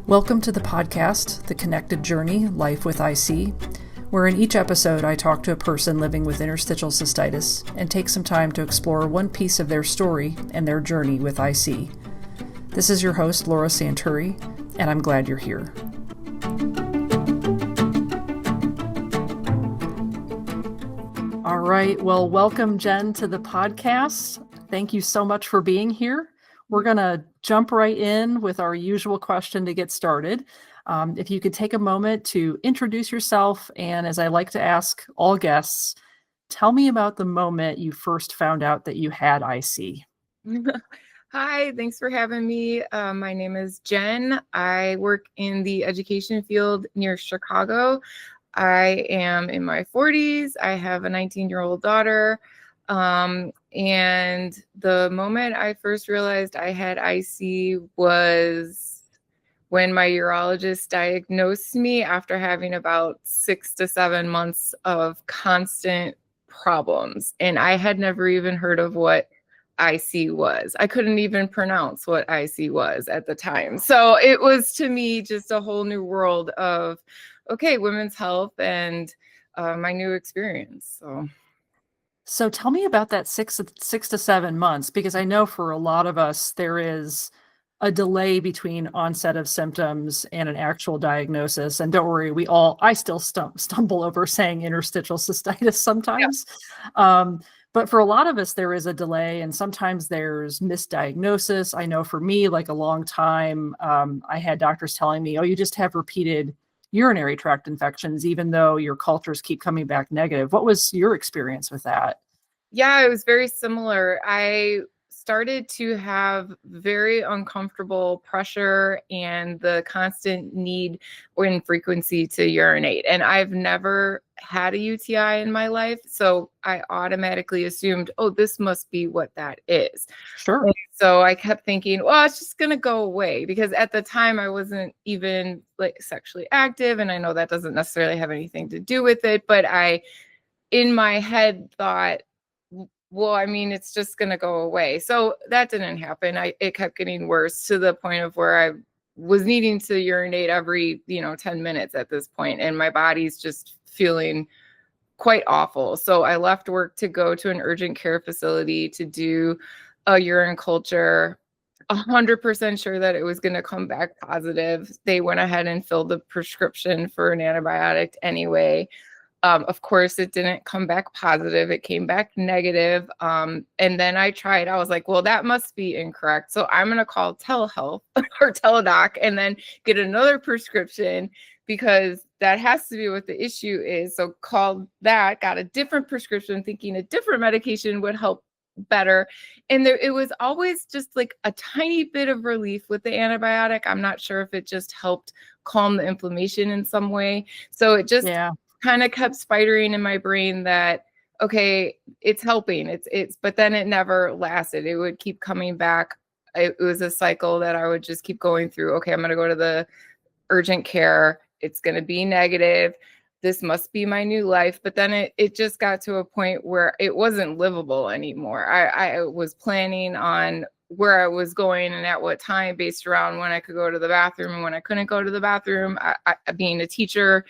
Welcome to the podcast, The Connected Journey, Life with IC, where in each episode I talk to a person living with interstitial cystitis and take some time to explore one piece of their story and their journey with IC. This is your host, Laura Santurri, and I'm glad you're here. All right, well, welcome, Jen, to the podcast. Thank you so much for being here. We're going to jump right in with our usual question to get started. If you could take a moment to introduce yourself, and as I like to ask all guests, tell me about the moment you first found out that you had IC. Hi, thanks for having me. My name is Jen. I work in the education field near Chicago. I am in my 40s. I have a 19-year-old daughter. And the moment I first realized I had IC was when my urologist diagnosed me after having about 6 to 7 months of constant problems. And I had never even heard of what IC was. I couldn't even pronounce what IC was at the time. So it was, to me, just a whole new world of, okay, women's health and my new experience. So tell me about that six to 7 months, because I know for a lot of us, there is a delay between onset of symptoms and an actual diagnosis. And don't worry, I still stumble over saying interstitial cystitis sometimes. Yeah. But for a lot of us, there is a delay, and sometimes there's misdiagnosis. I know for me, like a long time, I had doctors telling me, oh, you just have repeated urinary tract infections, even though your cultures keep coming back negative. What was your experience with that? Yeah, it was very similar. I started to have very uncomfortable pressure and the constant need or frequency to urinate. And I've never had a UTI in my life. So I automatically assumed, oh, this must be what that is. Sure. And so I kept thinking, well, it's just going to go away, because at the time I wasn't even like sexually active. And I know that doesn't necessarily have anything to do with it. But I, in my head, thought, well, I mean, it's just going to go away. So that didn't happen. It kept getting worse to the point of where I was needing to urinate every, 10 minutes at this point, and my body's just feeling quite awful. So I left work to go to an urgent care facility to do a urine culture, 100% sure that it was going to come back positive. They went ahead and filled the prescription for an antibiotic anyway. Of course, it didn't come back positive. It came back negative. And then I was like, well, that must be incorrect. So I'm going to call telehealth or teledoc and then get another prescription, because that has to be what the issue is. So called that, got a different prescription, thinking a different medication would help better. And it was always just like a tiny bit of relief with the antibiotic. I'm not sure if it just helped calm the inflammation in some way. So it just kind of kept spidering in my brain that, okay, it's helping. But then it never lasted. It would keep coming back. It was a cycle that I would just keep going through. Okay, I'm going to go to the urgent care. It's going to be negative. This must be my new life. But then it just got to a point where it wasn't livable anymore. I was planning on where I was going and at what time based around when I could go to the bathroom and when I couldn't go to the bathroom. I being a teacher,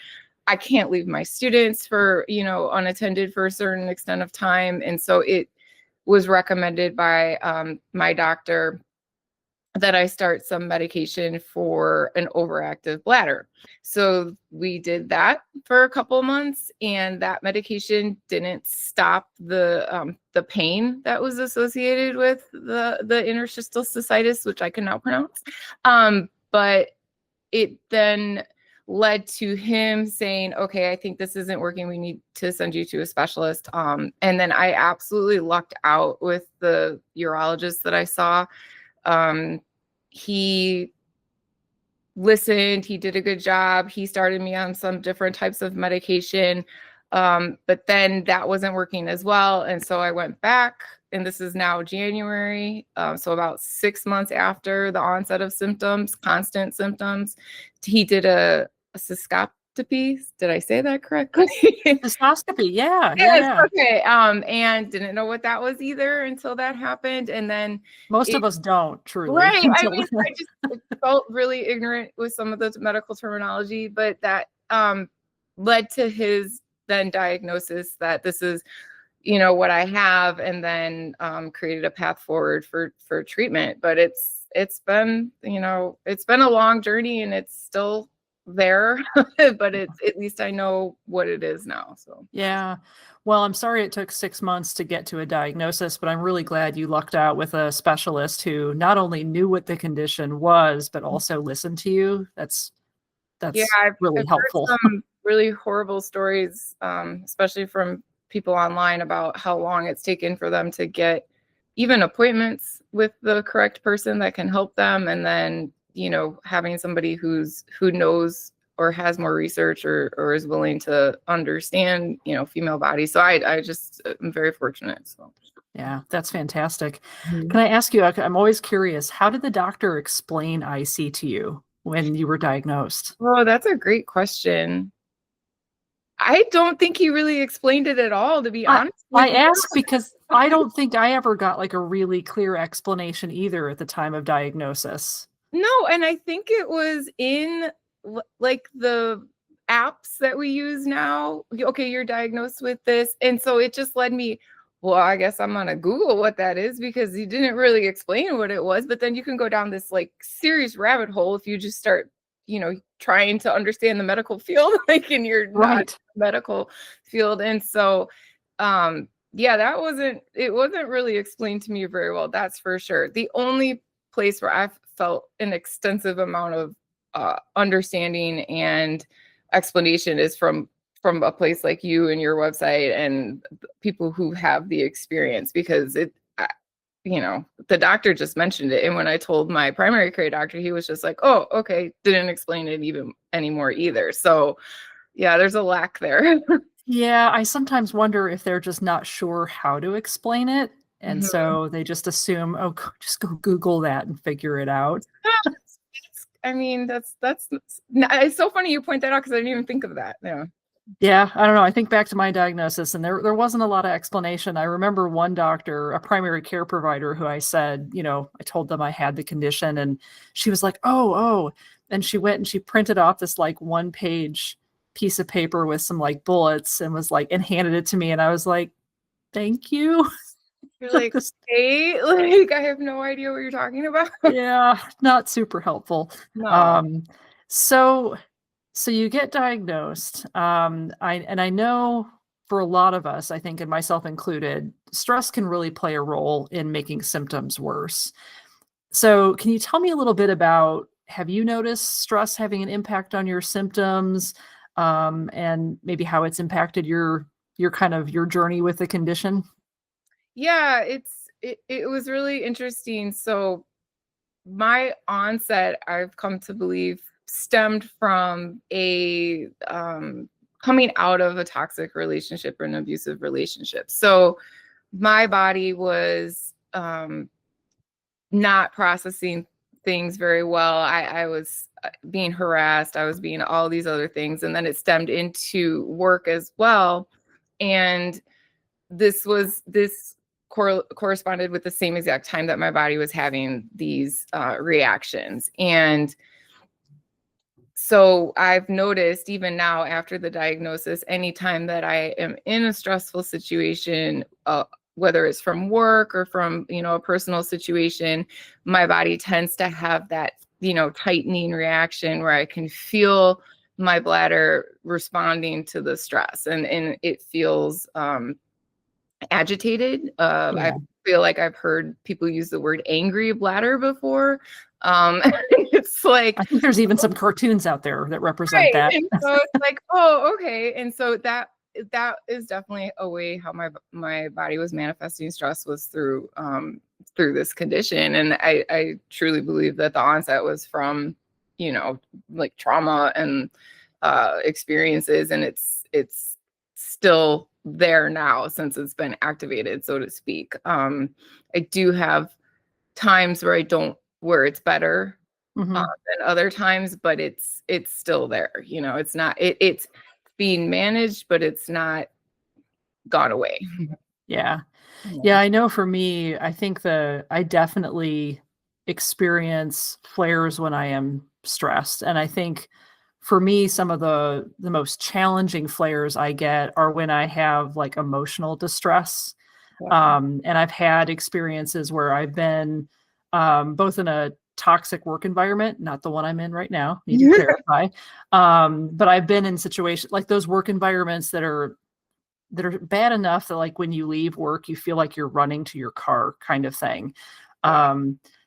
I can't leave my students for, unattended for a certain extent of time. And so it was recommended by my doctor that I start some medication for an overactive bladder. So we did that for a couple of months, and that medication didn't stop the pain that was associated with the interstitial cystitis, which I can now pronounce. But it then led to him saying, okay, I think this isn't working. We need to send you to a specialist. And then I absolutely lucked out with the urologist that I saw. He listened, he did a good job. He started me on some different types of medication. But then that wasn't working as well. And so I went back, and this is now January. So about 6 months after the onset of symptoms, constant symptoms, he did a Did I say that correctly? Cystoscopy. Yeah. Yeah. Yes, Yeah. okay. And didn't know what that was either until that happened. And then Most it, of us don't truly right. I until mean, I just felt really ignorant with some of the medical terminology, but that led to his then diagnosis that this is, what I have, and then created a path forward for treatment. But it's been, it's been a long journey, and it's still there, but it's at least I know what it is now. So Yeah. Well, I'm sorry it took 6 months to get to a diagnosis, but I'm really glad you lucked out with a specialist who not only knew what the condition was, but also listened to you. yeah, That's I've really heard helpful. some really horrible stories, especially from people online about how long it's taken for them to get even appointments with the correct person that can help them, and then having somebody who knows or has more research or is willing to understand female body. So I just am very fortunate. So Yeah, that's fantastic. Mhm. Can I ask you, I'm always curious, how did the doctor explain IC to you when you were diagnosed? Oh, that's a great question. I don't think he really explained it at all, to be I honest with I you. ask because I don't think I ever got like a really clear explanation either at the time of diagnosis. No, and I think it was in like the apps that we use now. Okay, you're diagnosed with this. And so it just led me, well, I guess I'm gonna Google what that is, because he didn't really explain what it was. But then you can go down this like serious rabbit hole if you just start, trying to understand the medical field, like, and you're not Right. medical field. And so yeah, it wasn't really explained to me very well, that's for sure. The only place where I've felt an extensive amount of understanding and explanation is from a place like you and your website and people who have the experience, because the doctor just mentioned it, and when I told my primary care doctor, he was just like, oh, okay, didn't explain it even anymore either. So yeah, there's a lack there. Yeah, I sometimes wonder if they're just not sure how to explain it. And Mhm. so they just assume, oh, just go Google that and figure it out. I mean, it's so funny you point that out, because I didn't even think of that. Yeah. Yeah, I don't know. I think back to my diagnosis, and there wasn't a lot of explanation. I remember one doctor, a primary care provider, who I said, I told them I had the condition, and she was like, "Oh, oh," and she went and she printed off this like 1 page piece of paper with some like bullets and was like and handed it to me, and I was like, "Thank you." You're like, hey, like, I have no idea what you're talking about. Yeah, not super helpful. No. Um, so so you get diagnosed. I know for a lot of us, I think, and myself included, stress can really play a role in making symptoms worse. So can you tell me a little bit about, have you noticed stress having an impact on your symptoms, and maybe how it's impacted your kind of your journey with the condition? Yeah, it was really interesting. So my onset, I've come to believe, stemmed from a coming out of a toxic relationship or an abusive relationship. So my body was not processing things very well. I was being harassed. I was being all these other things. And then it stemmed into work as well. And this corresponded with the same exact time that my body was having these reactions. And so I've noticed even now after the diagnosis, anytime that I am in a stressful situation, whether it's from work or from, a personal situation, my body tends to have that, tightening reaction where I can feel my bladder responding to the stress, and it feels agitated. I Yeah. feel like I've heard people use the word angry bladder before. It's like, I think there's even some cartoons out there that represent right. that. And so it's like, oh, okay. And so that is definitely a way how my body was manifesting stress, was through this condition. And I truly believe that the onset was from, like trauma and experiences, and it's still there now since it's been activated, so to speak. I do have times where it's better. Mhm. than other times, but it's still there. It's not it's being managed, but it's not gone away. Yeah. Yeah. Yeah, I know for me, I think I definitely experience flares when I am stressed. And I think for me, some of the most challenging flares I get are when I have like emotional distress. Yeah. And I've had experiences where I've been both in a toxic work environment, not the one I'm in right now, need to clarify. But I've been in situations like those work environments that are bad enough that like when you leave work, you feel like you're running to your car kind of thing. Yeah.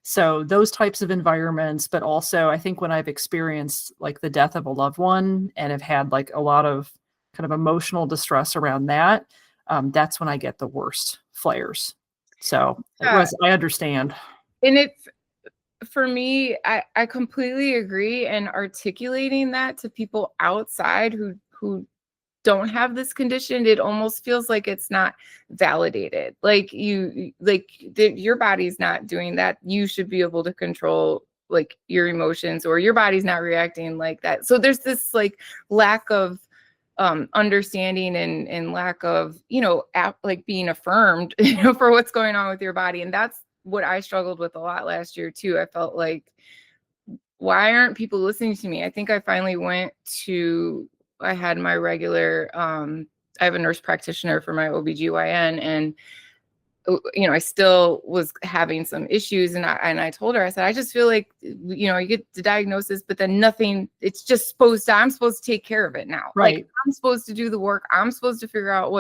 So those types of environments, but also I think when I've experienced like the death of a loved one and have had like a lot of kind of emotional distress around that, that's when I get the worst flares. So Yeah. I understand. And it's for me, I completely agree. And articulating that to people outside who don't have this condition, it almost feels like it's not validated. Like your body's not doing that. You should be able to control like your emotions, or your body's not reacting like that. So there's this like lack of understanding and lack of like being affirmed for what's going on with your body. And that's what I struggled with a lot last year too. I felt like, why aren't people listening to me? I think I finally I had my regular, I have a nurse practitioner for my OBGYN, and I still was having some issues, and I told her, I said, I just feel like, you get the diagnosis, but then nothing, it's just I'm supposed to take care of it now. Like, Right. I'm supposed to do the work. I'm supposed to figure out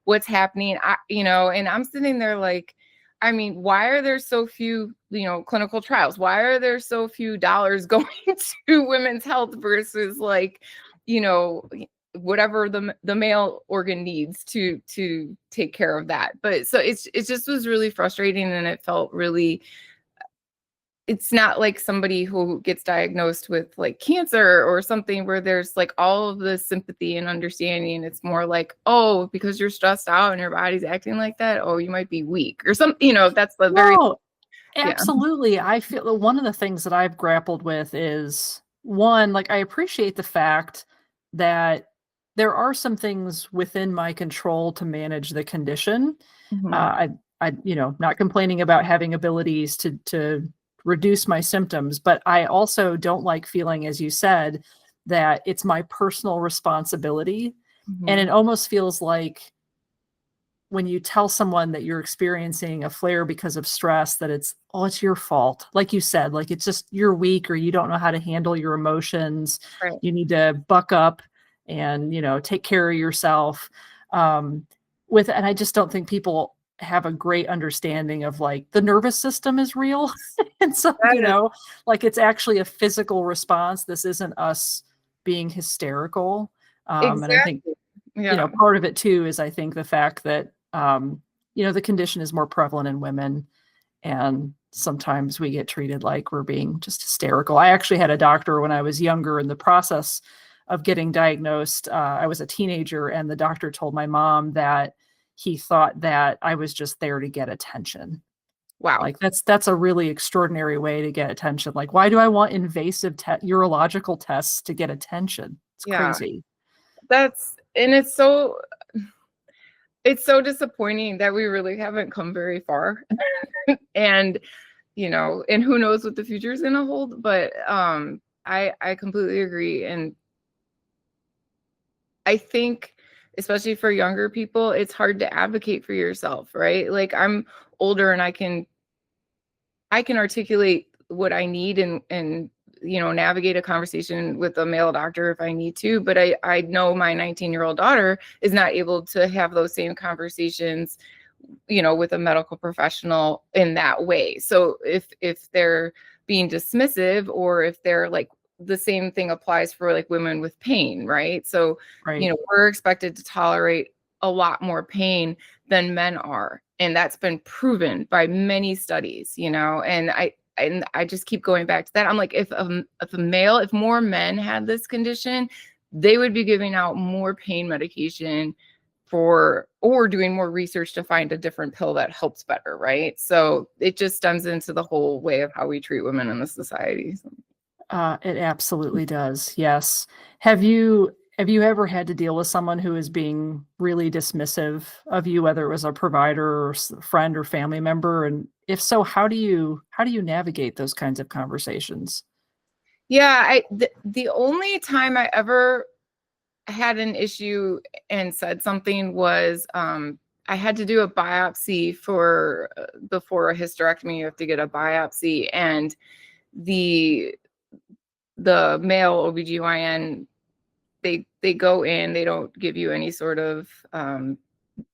what's happening. And I'm sitting there like, I mean, why are there so few, clinical trials? Why are there so few dollars going to women's health versus like, you know, whatever the male organ needs to take care of that? But so it just was really frustrating, and it felt really, it's not like somebody who gets diagnosed with like cancer or something where there's like all of the sympathy and understanding. It's more like, oh, because you're stressed out and your body's acting like that, oh, you might be weak or something. That's the very, No, yeah. absolutely. I feel that one of the things that I've grappled with is one, like I appreciate the fact that there are some things within my control to manage the condition. Mhm. Not complaining about having abilities to reduce my symptoms, but I also don't like feeling, as you said, that it's my personal responsibility. And Mhm. it almost feels like when you tell someone that you're experiencing a flare because of stress, that it's your fault. Like you said, like it's just you're weak or you don't know how to handle your emotions. Right. You need to buck up and, take care of yourself. Um, and I just don't think people have a great understanding of like the nervous system is real. And so, That is like it's actually a physical response. This isn't us being hysterical. And I think exactly, yeah. part of it too is I think the fact that the condition is more prevalent in women, and sometimes we get treated like we're being just hysterical. I actually had a doctor when I was younger in the process of getting diagnosed. I was a teenager, and the doctor told my mom that he thought that I was just there to get attention. Wow. Like that's a really extraordinary way to get attention. Like, why do I want invasive urological tests to get attention? It's Yeah. crazy. And it's so disappointing that we really haven't come very far. And and who knows what the future is going to hold. But I completely agree. And I think, especially for younger people, it's hard to advocate for yourself, right? Like, I'm older, and I can articulate what I need, and navigate a conversation with a male doctor if I need to. But I know my 19-year-old daughter is not able to have those same conversations, with a medical professional in that way. So if they're being dismissive, or if they're like, the same thing applies for like women with pain, right? So, Right. we're expected to tolerate a lot more pain than men are. And that's been proven by many studies, and I just keep going back to that. I'm like, if more men had this condition, they would be giving out more pain medication or doing more research to find a different pill that helps better, right? So it just stems into the whole way of how we treat women in the society. It absolutely does. Yes. Have you ever had to deal with someone who is being really dismissive of you, whether it was a provider or friend or family member? And if so, how do you navigate those kinds of conversations? Yeah, the only time I ever had an issue and said something was I had to do a biopsy for before a hysterectomy. You have to get a biopsy, and the the male OBGYN, they go in, they don't give you any sort of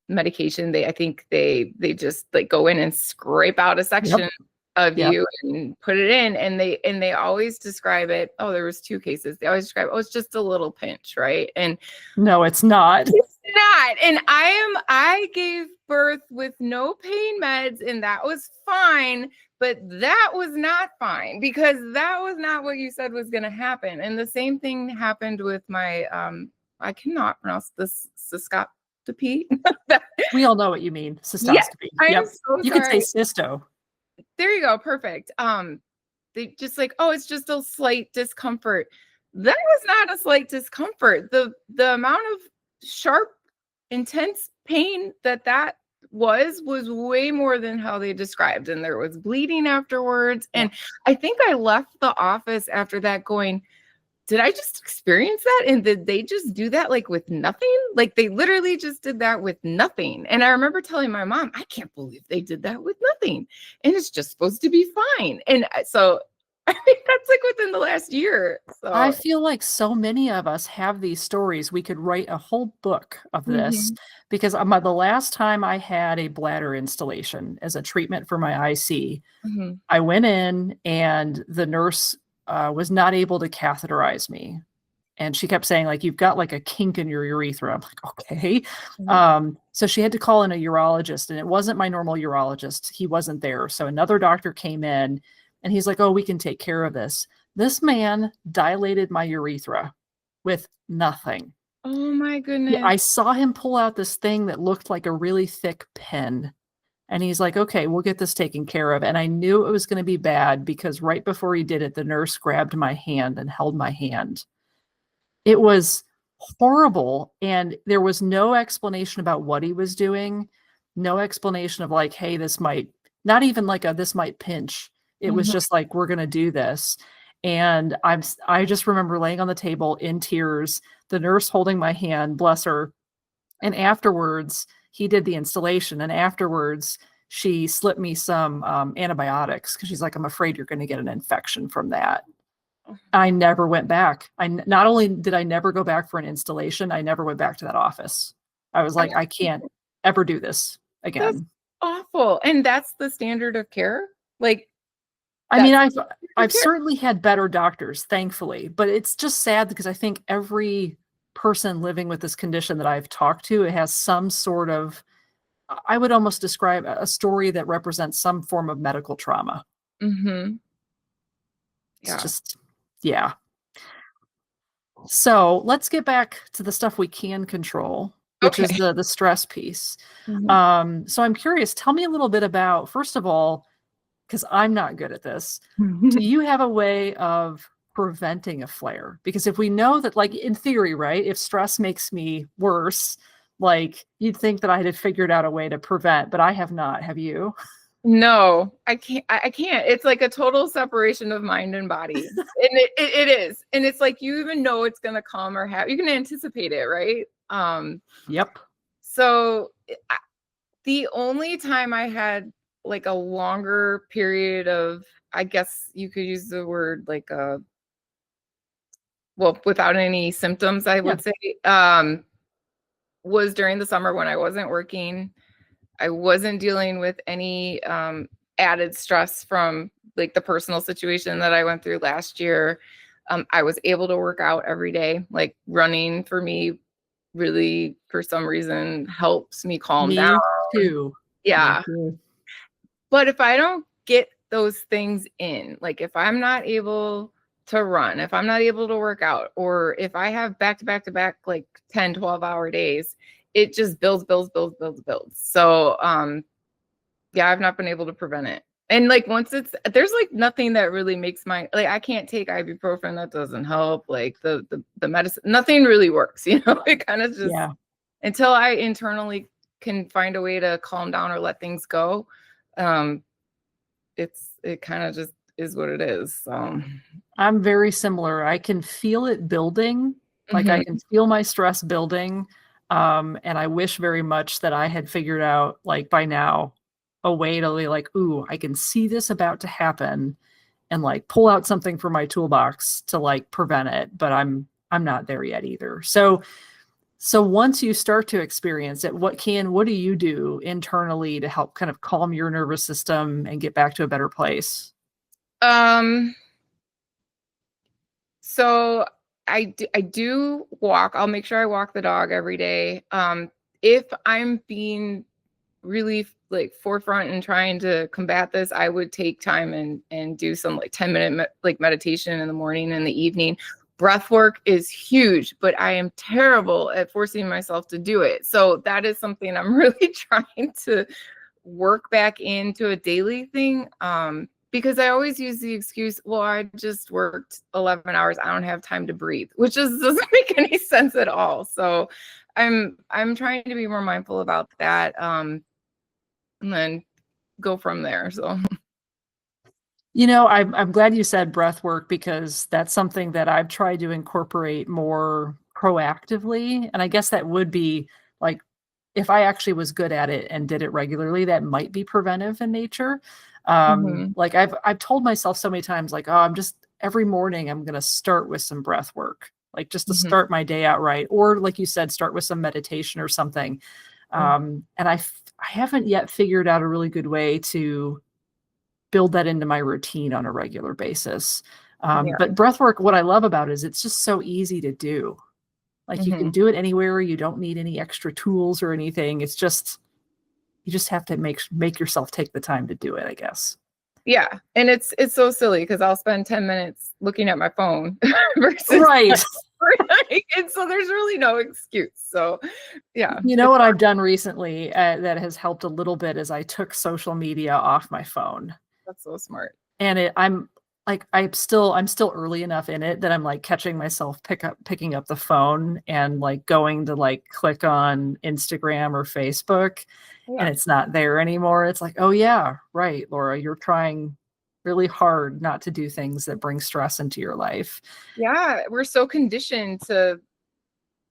medication. I think they just like go in and scrape out a Yep. section of Yep. you and put it in, and they always describe it. Oh, there was two cases. They always describe, oh, it's just a little pinch, right? And No, it's not. it's not. And I gave birth with no pain meds, and that was fine. But that was not fine, because that was not what you said was going to happen. And the same thing happened with my I cannot pronounce this cystoscopy. We all know what you mean. Yes, Cystoscopy. I'm Yep. so You could say sorry. cysto. There you go. Perfect. They just like, oh, it's just a slight discomfort. That was not a slight discomfort. The amount of sharp, intense pain that was way more than how they described. And there was bleeding afterwards. Yeah. And I think I left the office after that going, did I just experience that? And did they just do that like with nothing? Like they literally just did that with nothing. And I remember telling my mom, I can't believe they did that with nothing. And it's just supposed to be fine. And so I think that's like within the last year. I So feel like so many of us have these stories. We could write a whole book of this mhm, because the last time I had a bladder installation as a treatment for my IC, mhm. I went in and the nurse was not able to catheterize me. And she kept saying, like, you've got like a kink in your urethra. I'm like, okay. Mhm. So she had to call in a urologist, and it wasn't my normal urologist. He wasn't there. So another doctor came in and he's like, oh, we can take care of this. This man dilated my urethra with nothing. Oh my Yeah, goodness. I saw him pull out this thing that looked like a really thick pen. And he's like, okay, we'll get this taken care of. And I knew it was going to be bad because right before he did it, the nurse grabbed my hand and held my hand. It was horrible, and there was no explanation about what he was doing, no explanation of like, "Hey, this might," not even like a, "This might pinch." It was Mhm. just like, "We're gonna do this." And I just remember laying on the table in tears, the nurse holding my hand, bless her, and afterwards, he did the installation, and afterwards, she slipped me some, antibiotics because she's like, "I'm afraid you're gonna get an infection from that." I never went back. Not only did I never go back for an installation, I never went back to that office. I was like, I can't ever do this That's again. awful. And that's the standard of care. Like I mean, that's I've standard care. certainly had better doctors, thankfully, but it's just sad because I think every person living with this condition that I've talked to, it has some sort of, I would almost describe a story that represents some form of medical trauma. Hmm. It's Yeah. just, yeah. So let's get back to the stuff we can control, which is Okay. the stress piece. Mhm. So I'm curious, tell me a little bit about, first of all, because I'm not good at this, do you have a way of preventing a flare? Because if we know that, like in theory, right, if stress makes me worse, like you'd think that I had figured out a way to prevent, but I have not. Have you? No, I can't. I can't. It's like a total separation of mind and body, and it is. And it's like you even know it's gonna come or have. You can anticipate it, right? Yep. So the only time I had like a longer period of, I guess you could use the word like a, well, without any symptoms, I Yeah. would say, was during the summer when I wasn't working. I wasn't dealing with any added stress from like the personal situation that I went through last year. I was able to work out every day. Like running for me really, for some reason, helps me calm down. Me too. Me Yeah. too. But if I don't get those things in, like if I'm not able to run, if I'm not able to work out, or if I have back to back to back like 10, 12-hour days, it just builds, builds, builds, builds, builds. So yeah, I've not been able to prevent it. And like once there's like nothing that really makes my, like I can't take ibuprofen, that doesn't help. Like the medicine, nothing really works, It kind of just, Yeah. until I internally can find a way to calm down or let things go, um, it kind of just is what it is. So I'm very similar. I can feel it building. Like I can mhm, feel my stress building. And I wish very much that I had figured out like by now a way to be like, ooh, I can see this about to happen and like pull out something from my toolbox to like prevent it. But I'm not there yet either. So once you start to experience it, what do you do internally to help kind of calm your nervous system and get back to a better place? um, so I do walk. I'll make sure I walk the dog every day. If I'm being really like forefront and trying to combat this, I would take time and do some like 10-minute like meditation in the morning and the evening. Breath work is huge, but I am terrible at forcing myself to do it. So that is something I'm really trying to work back into a daily thing. Because I always use the excuse, well, I just worked 11 hours. I don't have time to breathe, which just doesn't make any sense at all. So I'm trying to be more mindful about that. And then go from there. So I'm glad you said breath work because that's something that I've tried to incorporate more proactively. And I guess that would be like if I actually was good at it and did it regularly, that might be preventive in nature. mhm, Like I've told myself so many times, like, oh, I'm just every morning I'm gonna start with some breath work, like just to mhm, start my day out right. Or like you said, start with some meditation or something. mm, And I haven't yet figured out a really good way to build that into my routine on a regular basis. yeah, But breath work, what I love about it is it's just so easy to do. Like you can mhm, do it anywhere. You don't need any extra tools or anything. It's just you just have to make yourself take the time to do it, I guess. yeah. And it's so silly because I'll spend 10 minutes looking at my phone versus Right. and so there's really no excuse. So yeah, You know it's what I've done recently that has helped a little bit is I took social media off my phone. that's so smart. And I'm like I'm still early enough in it that I'm like catching myself picking up the phone and like going to like click on Instagram or Facebook and Yeah. it's not there anymore. It's like, oh yeah, right, Laura, you're trying really hard not to do things that bring stress into your life. Yeah, we're so conditioned to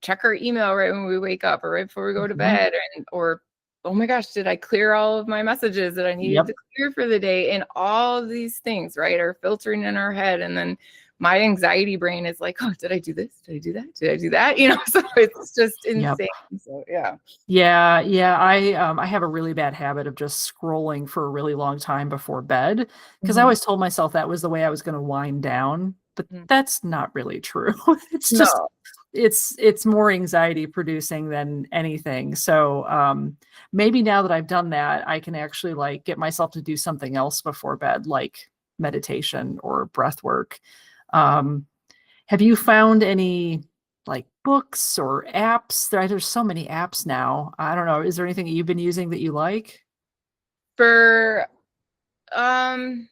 check our email right when we wake up or right before we go to Mhm. bed, and or oh my gosh, did I clear all of my messages that I needed Yep. to clear for the day? And all of these things, right, are filtering in our head. And then my anxiety brain is like, oh, did I do this? Did I do that? Did I do that? So it's just Yep. insane. So yeah. Yeah, yeah. I have a really bad habit of just scrolling for a really long time before bed because I Mhm. always told myself that was the way I was going to wind down, but Mhm. that's not really true. It's just No. it's more anxiety producing than anything. So maybe now that I've done that, I can actually like get myself to do something else before bed, like meditation or breath work. Um, have you found any like books or apps? There's so many apps now. I don't know. Is there anything that you've been using that you like? For um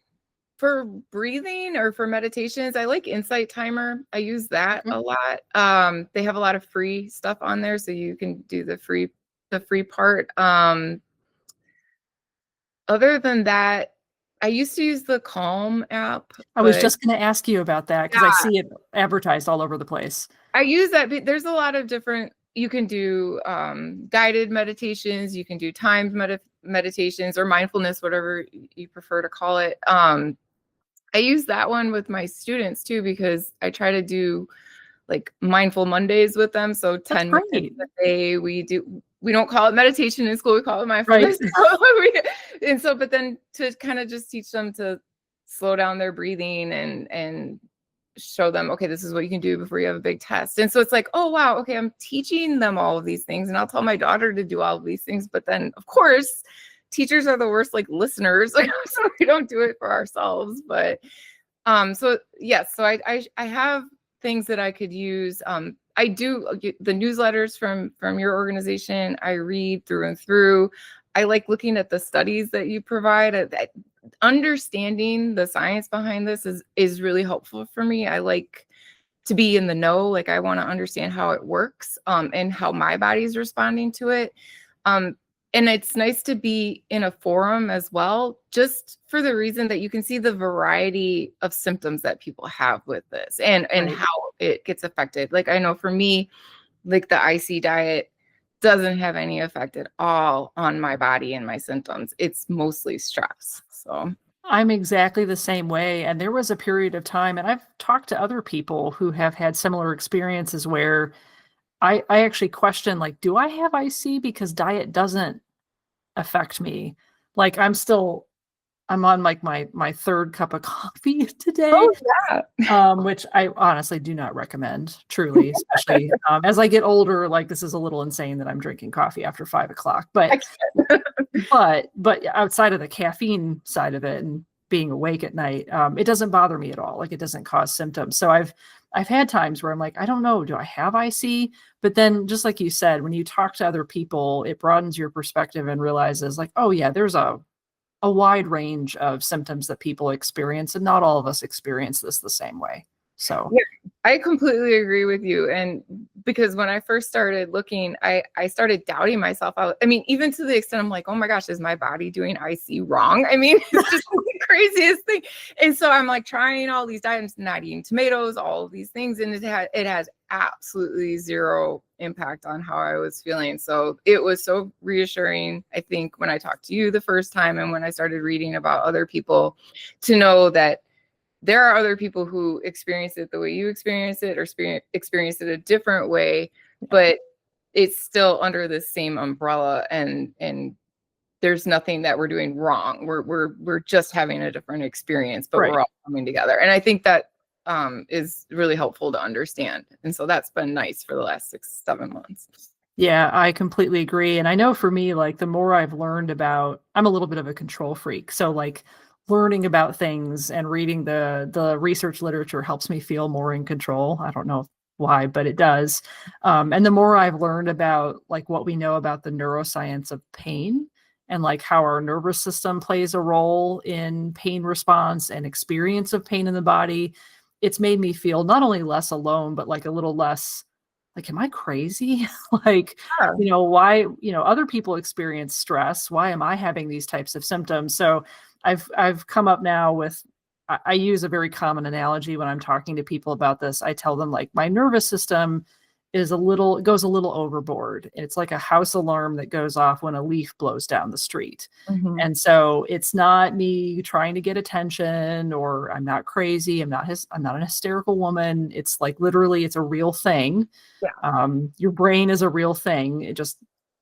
for breathing or for meditations, I like Insight Timer. I use that Mhm. a lot. They have a lot of free stuff on there, so you can do the free part. Other than that, I used to use the Calm app, I was but just going to ask you about that because I yeah, see it advertised all over the place. I use that. There's a lot of different. You can do guided meditations. You can do timed meditations or mindfulness, whatever you prefer to call it. I use that one with my students too because I try to do like mindful Mondays with them. So That's 10 minutes great. a day. We don't call it meditation in school, we call it Right. mindfulness. And so, but then to kind of just teach them to slow down their breathing and show them, okay, this is what you can do before you have a big test. And so it's like, oh wow, okay, I'm teaching them all of these things. And I'll tell my daughter to do all of these things. But then of course, teachers are the worst like listeners. So we don't do it for ourselves. But so yes, so I have things that I could use. I do get the newsletters from your organization. I read through and through. I like looking at the studies that you provide. understanding the science behind this is really helpful for me. I like to be in the know. Like, I want to understand how it works, and how my body's responding to it. And it's nice to be in a forum as well, just for the reason that you can see the variety of symptoms that people have with this, and Right. how it gets affected. Like, I know for me, like, the IC diet doesn't have any effect at all on my body and my symptoms. It's mostly stress. So I'm exactly the same way. And there was a period of time, and I've talked to other people who have had similar experiences where I actually question, like, do I have IC because diet doesn't affect me? Like, I'm on like my third cup of coffee today, oh yeah. which I honestly do not recommend, truly, especially as I get older. Like, this is a little insane that I'm drinking coffee after 5 o'clock, I can't. but outside of the caffeine side of it and being awake at night, it doesn't bother me at all. Like, it doesn't cause symptoms. So I've had times where I'm like, I don't know, do I have IC? But then, just like you said, when you talk to other people, it broadens your perspective and realizes, like, oh yeah, there's a wide range of symptoms that people experience, and not all of us experience this the same way. So Yeah, I completely agree with you. And because when I first started looking, I started doubting myself. I mean, even to the extent I'm like, oh my gosh, is my body doing IC wrong? I mean, it's just the craziest thing. And so I'm like trying all these diets, not eating tomatoes, all of these things. And it has absolutely zero impact on how I was feeling. So it was so reassuring, I think, when I talked to you the first time, and when I started reading about other people, to know that there are other people who experience it the way you experience it, or experience it a different way, but it's still under the same umbrella, and there's nothing that we're doing wrong. We're just having a different experience, but right. we're all coming together. And I think that is really helpful to understand. And so that's been nice for the last 6-7 months. Yeah, I completely agree. And I know for me, like, the more I've learned about, I'm a little bit of a control freak. So, like, learning about things and reading the research literature helps me feel more in control. I don't know why, but it does. And the more I've learned about, like, what we know about the neuroscience of pain, and like how our nervous system plays a role in pain response and experience of pain in the body, it's made me feel not only less alone, but like a little less like, am I crazy? Like, Yeah. why, other people experience stress. Why am I having these types of symptoms? So I've come up now with, I use a very common analogy when I'm talking to people about this. I tell them, like, my nervous system goes a little overboard. It's like a house alarm that goes off when a leaf blows down the street. Mhm. And so it's not me trying to get attention, or I'm not crazy. I'm not an hysterical woman. It's like, literally, it's a real thing. Yeah. Your brain is a real thing. It just,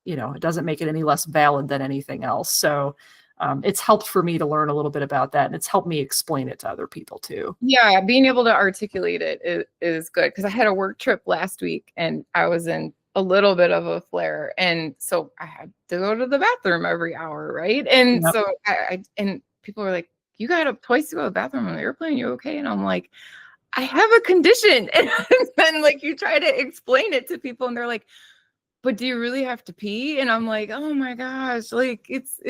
it doesn't make it any less valid than anything else. So it's helped for me to learn a little bit about that, and it's helped me explain it to other people too. Yeah, being able to articulate it is good, because I had a work trip last week and I was in a little bit of a flare, and so I had to go to the bathroom every hour, right? And Yep. so and people were like, "You got up twice to go to the bathroom on the airplane. You okay?" And I'm like, "I have a condition." And then, like, you try to explain it to people, and they're like, "But do you really have to pee?" And I'm like, "Oh my gosh!" Like, it's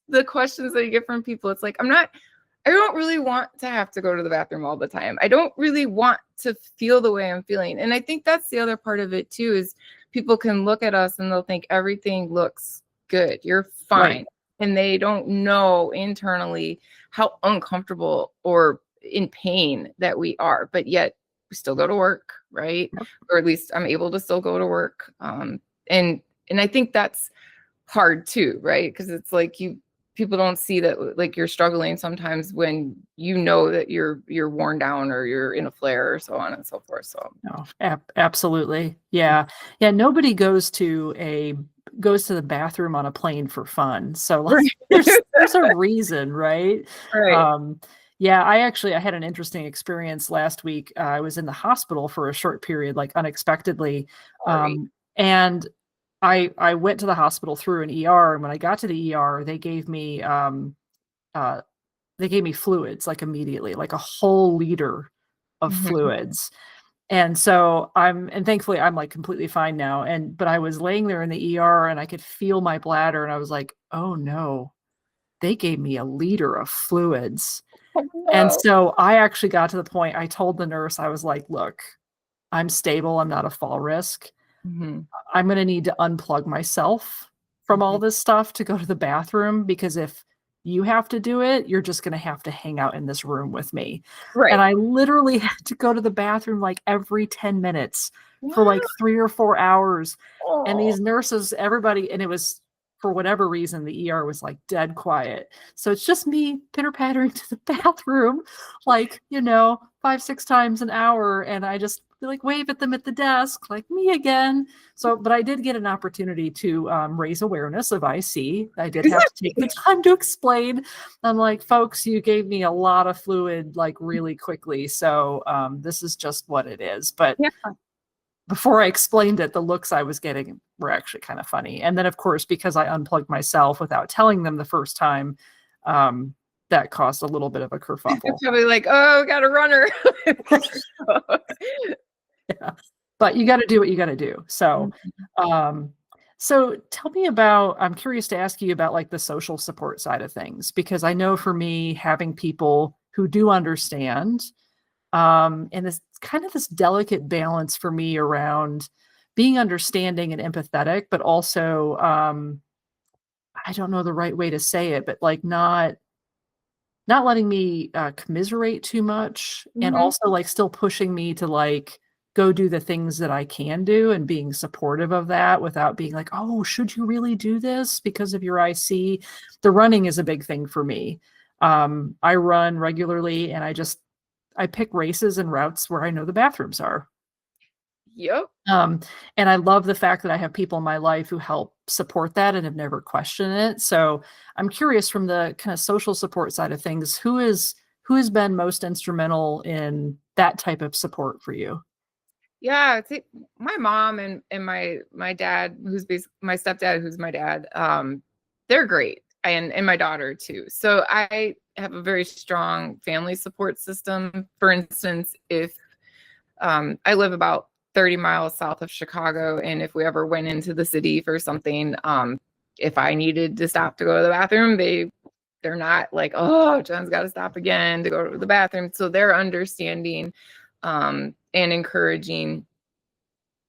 the questions that you get from people. It's like, I don't really want to have to go to the bathroom all the time. I don't really want to feel the way I'm feeling. And I think that's the other part of it too, is people can look at us and they'll think everything looks good. You're Right. fine. And they don't know internally how uncomfortable or in pain that we are, but yet we still go to work, right? Yep. Or at least I'm able to still go to work. And I think that's hard too, right? Because it's like, people don't see that, like, you're struggling sometimes when you know that you're worn down, or you're in a flare, or so on and so forth. So No, absolutely. Yeah. Yeah. Nobody goes to the bathroom on a plane for fun. So, like, right. there's a reason, right? Right. Um, yeah, I had an interesting experience last week. I was in the hospital for a short period, like, unexpectedly. Sorry. And I went to the hospital through an ER, and when I got to the ER, uh, they gave me fluids, like, immediately, like a whole liter of Mhm. fluids. And so and thankfully I'm, like, completely fine now. But I was laying there in the ER and I could feel my bladder, and I was like, oh no, they gave me a liter of fluids. Oh, And no. so I actually got to the point, I told the nurse, I was like, look, I'm stable. I'm not a fall risk. Mhm. I'm going to need to unplug myself from all Mhm. this stuff to go to the bathroom, because if you have to do it, you're just going to have to hang out in this room with me. And Right. I literally had to go to the bathroom like every 10 minutes for Wow. like 3 or 4 hours. And Oh. these nurses, everybody, and it was, for whatever reason, the ER was like dead quiet. So it's just me pitter pattering to the bathroom, like, 5, 6 times an hour. And I just like wave at them at the desk, like, me again. So, but I did get an opportunity to raise awareness of IC. I did have to take the Exactly. time to explain. I'm like, folks, you gave me a lot of fluid like really quickly. So this is just what it is. But Yeah. before I explained it, the looks I was getting were actually kind of funny. And then, of course, because I unplugged myself without telling them the first time, um, that caused a little bit of a They're kerfuffle. probably like, oh, got a runner. Yeah. But you got to do what you got to do. So, Mhm. um, so tell me about, I'm curious to ask you about like the social support side of things, because I know for me, having people who do understand, and this kind of this delicate balance for me around being understanding and empathetic, but also, I don't know the right way to say it, but like not letting me commiserate too much, and Mhm. also like still pushing me to like go do the things that I can do, and being supportive of that without being like, oh, should you really do this because of your IC? The running is a big thing for me. I run regularly, and I pick races and routes where I know the bathrooms are. Yep. Um, and I love the fact that I have people in my life who help support that and have never questioned it. So I'm curious, from the kind of social support side of things, who has been most instrumental in that type of support for you? Yeah, I think my mom and my dad, who's my stepdad, who's my dad, they're great, and my daughter too. So I have a very strong family support system. For instance, if I live about 30 miles south of Chicago, and if we ever went into the city for something, if I needed to stop to go to the bathroom, they're not like, oh, Jen's got to stop again to go to the bathroom. So they're understanding and encouraging.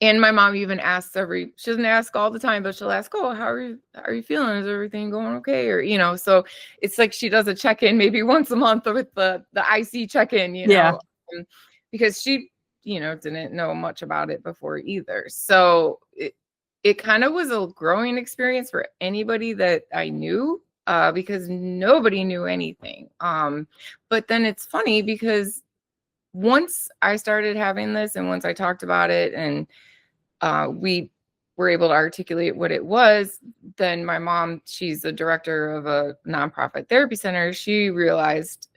And my mom even asks she doesn't ask all the time, but she'll ask, oh, how are you feeling? Is everything going okay? Or, so it's like she does a check-in maybe once a month with the IC check-in, Yeah. um, because she, didn't know much about it before either. So it kind of was a growing experience for anybody that I knew, because nobody knew anything. But then it's funny because once I started having this and once I talked about it and we were able to articulate what it was, then my mom, she's the director of a nonprofit therapy center. She realized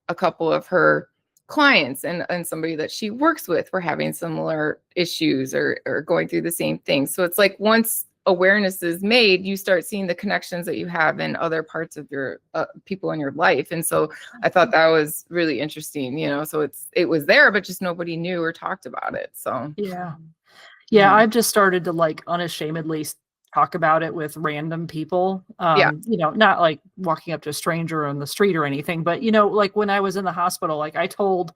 a couple of her clients and somebody that she works with were having similar issues or going through the same thing. So it's like once awareness is made, you start seeing the connections that you have in other parts of your people in your life. And so I thought that was really interesting, so it was there, but just nobody knew or talked about it. So Yeah. Yeah, mhm. I've just started to like unashamedly talk about it with random people. Yeah. Not like walking up to a stranger on the street or anything, but like when I was in the hospital, like I told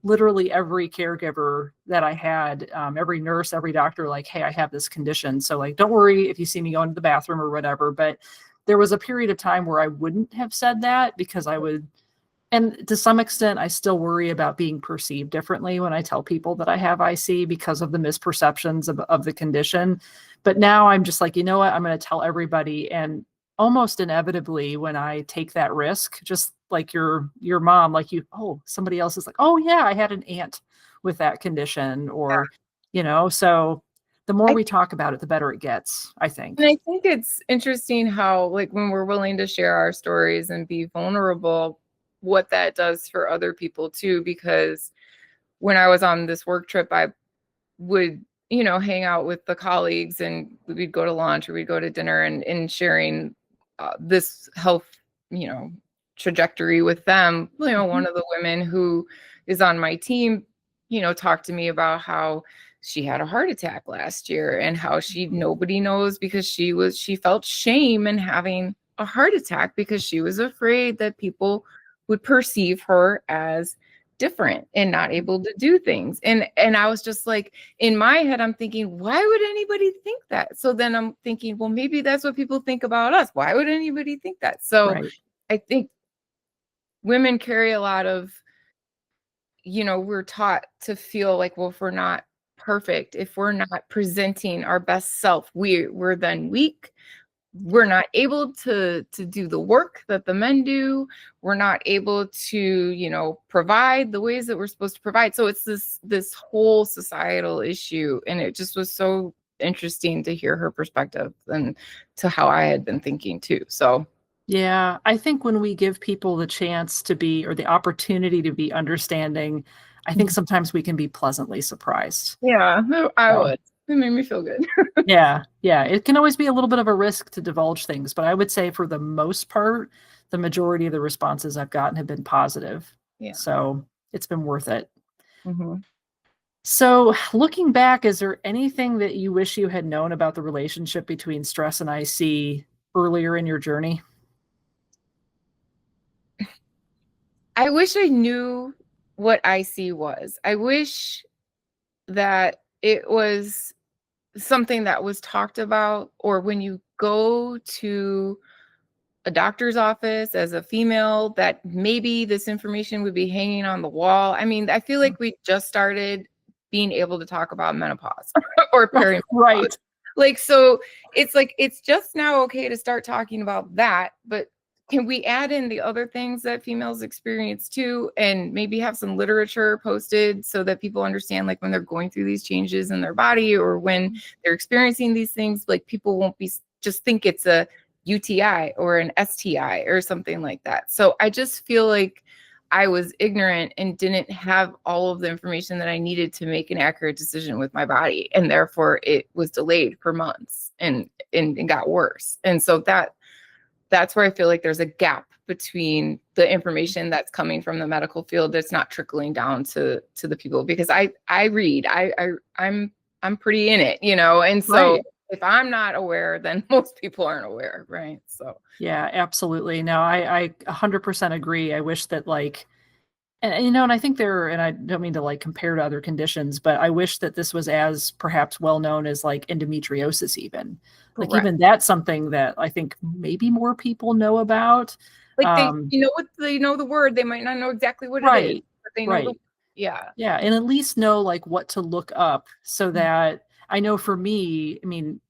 literally every caregiver that I had, every nurse, every doctor, like, hey, I have this condition. So like, don't worry if you see me going to the bathroom or whatever. But there was a period of time where I wouldn't have said that, because I would, and to some extent, I still worry about being perceived differently when I tell people that I have IC, because of the misperceptions of the condition. But now I'm just like, you know what? I'm going to tell everybody. And almost inevitably, when I take that risk, just like your mom, like oh, somebody else is like, oh yeah, I had an aunt with that condition, or, so the more I we talk about it, the better it gets, I think. And I think it's interesting how, like, when we're willing to share our stories and be vulnerable, what that does for other people too. Because when I was on this work trip, I would, hang out with the colleagues and we'd go to lunch or we'd go to dinner and sharing this health, you know, trajectory with them. One Mhm. of the women who is on my team, talked to me about how she had a heart attack last year and how nobody knows because she felt shame in having a heart attack because she was afraid that people would perceive her as different and not able to do things. And I was just like, in my head, I'm thinking, why would anybody think that? So then I'm thinking, well, maybe that's what people think about us. Why would anybody think that? So Right. I think women carry a lot of, we're taught to feel like, well, if we're not perfect, if we're not presenting our best self, we're then weak. We're not able to do the work that the men do. We're not able to, provide the ways that we're supposed to provide. So it's this whole societal issue. And it just was so interesting to hear her perspective and to how I had been thinking too. So Yeah, I think when we give people the chance to be or the opportunity to be understanding, I think sometimes we can be pleasantly surprised. yeah, I So, would. It made me feel good. yeah, yeah, it can always be a little bit of a risk to divulge things, but I would say for the most part, the majority of the responses I've gotten have been positive. Yeah. So it's been worth it. Mhm. So, looking back, is there anything that you wish you had known about the relationship between stress and IC earlier in your journey? I wish I knew what IC was. I wish that it was something that was talked about, or when you go to a doctor's office as a female, that maybe this information would be hanging on the wall. I mean, I feel like we just started being able to talk about menopause or perimenopause. Right. Like, so it's like, it's just now okay to start talking about that, but can we add in the other things that females experience too, and maybe have some literature posted so that people understand, like when they're going through these changes in their body or when they're experiencing these things, like people won't be just think it's a UTI or an STI or something like that. So I just feel like I was ignorant and didn't have all of the information that I needed to make an accurate decision with my body. And therefore it was delayed for months and got worse. And so that's where I feel like there's a gap between the information that's coming from the medical field that's not trickling down to the people, because I read, I'm pretty in it, and so Right. if I'm not aware, then most people aren't aware, right? So Yeah, absolutely. No, I 100% agree. I wish that like, and I think and I don't mean to like compare to other conditions, but I wish that this was as perhaps well known as like endometriosis even. Like correct. even that's something that I think maybe more people know about. Like Um, they know the word, they might not know exactly what it is, right, but they know the right. yeah. Yeah, and at least know like what to look up so that I know for me, I mean,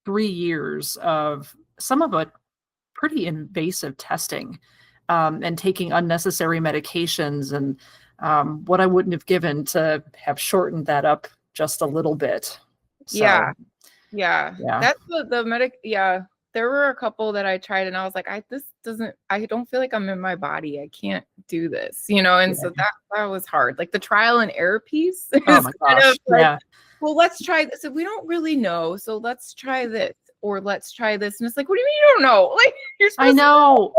3 years of some of it pretty invasive testing, and taking unnecessary medications and what I wouldn't have given to have shortened that up just a little bit. Yeah. So, Yeah, yeah, that's the medic. Yeah, there were a couple that I tried, and I was like, I don't feel like I'm in my body. I can't do this. And so yeah. that was hard. Like the trial and error piece Oh is my kind of gosh. like, Yeah. well, let's try this. So we don't really know, so let's try this or let's try this. And it's like, what do you mean you don't know? Like you're I supposed to. know.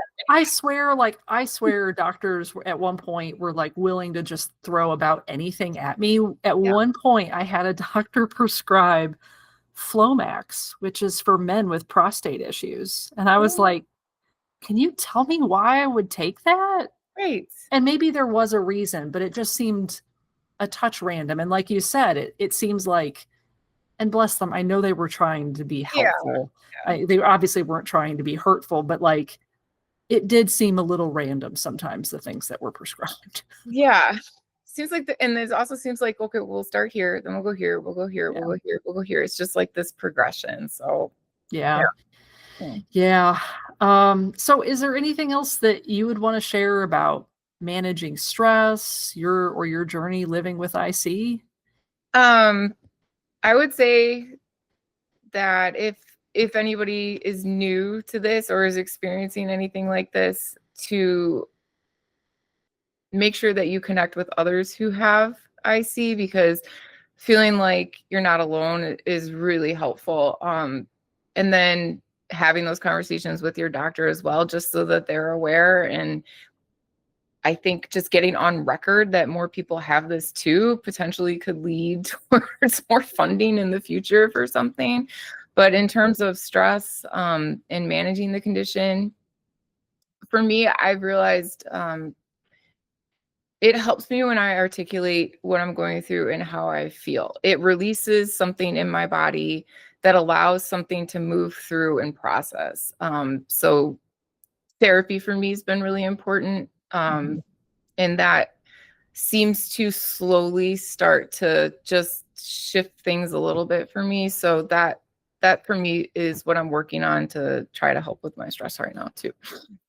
I swear doctors at one point were like willing to just throw about anything at me. At Yeah. one point, I had a doctor prescribe Flomax, which is for men with prostate issues. And I was Oh, like, can you tell me why I would take that? great. And maybe there was a reason, but it just seemed a touch random. And like you said, it seems like, and bless them, I know they were trying to be Yeah. helpful. They obviously weren't trying to be hurtful, but like it did seem a little random sometimes, the things that were prescribed. Yeah. Seems like and it also seems like, okay, we'll start here, then we'll go here, we'll go here, we'll Yeah. go here, we'll go here. It's just like this progression. So yeah. Yeah. Hmm. Yeah. So is there anything else that you would want to share about managing stress, your journey living with IC? Um, I would say that if anybody is new to this or is experiencing anything like this, to make sure that you connect with others who have IC, because feeling like you're not alone is really helpful. And then having those conversations with your doctor as well, just so that they're aware. And I think just getting on record that more people have this too potentially could lead towards more funding in the future for something. But in terms of stress and managing the condition, for me, I've realized it helps me when I articulate what I'm going through and how I feel. It releases something in my body that allows something to move through and process. So therapy for me has been really important. And that seems to slowly start to just shift things a little bit for me. So that for me is what I'm working on to try to help with my stress right now too.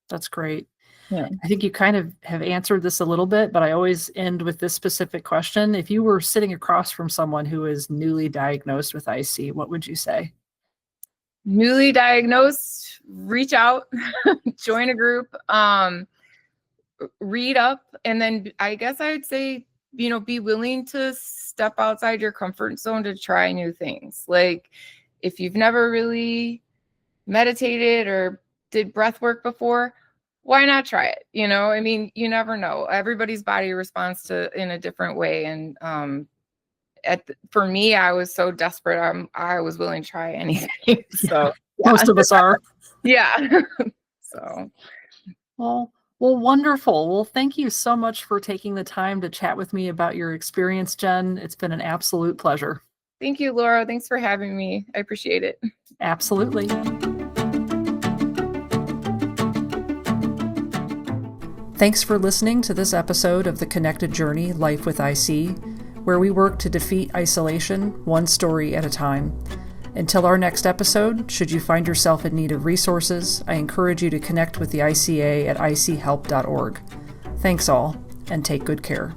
That's great. Yeah. I think you kind of have answered this a little bit, but I always end with this specific question. If you were sitting across from someone who is newly diagnosed with IC, what would you say? Newly diagnosed, reach out, join a group, read up, and then I guess I would say, be willing to step outside your comfort zone to try new things. Like if you've never really meditated or did breath work before, why not try it? I mean, you never know. Everybody's body responds to in a different way. And for me, I was so desperate. I was willing to try anything. So yeah. Most of us are. Yeah. So. Well, wonderful. Well, thank you so much for taking the time to chat with me about your experience, Jen. It's been an absolute pleasure. Thank you, Laura. Thanks for having me. I appreciate it. Absolutely. Thanks for listening to this episode of The Connected Journey, Life with IC, where we work to defeat isolation one story at a time. Until our next episode, should you find yourself in need of resources, I encourage you to connect with the ICA at ichelp.org. Thanks all, and take good care.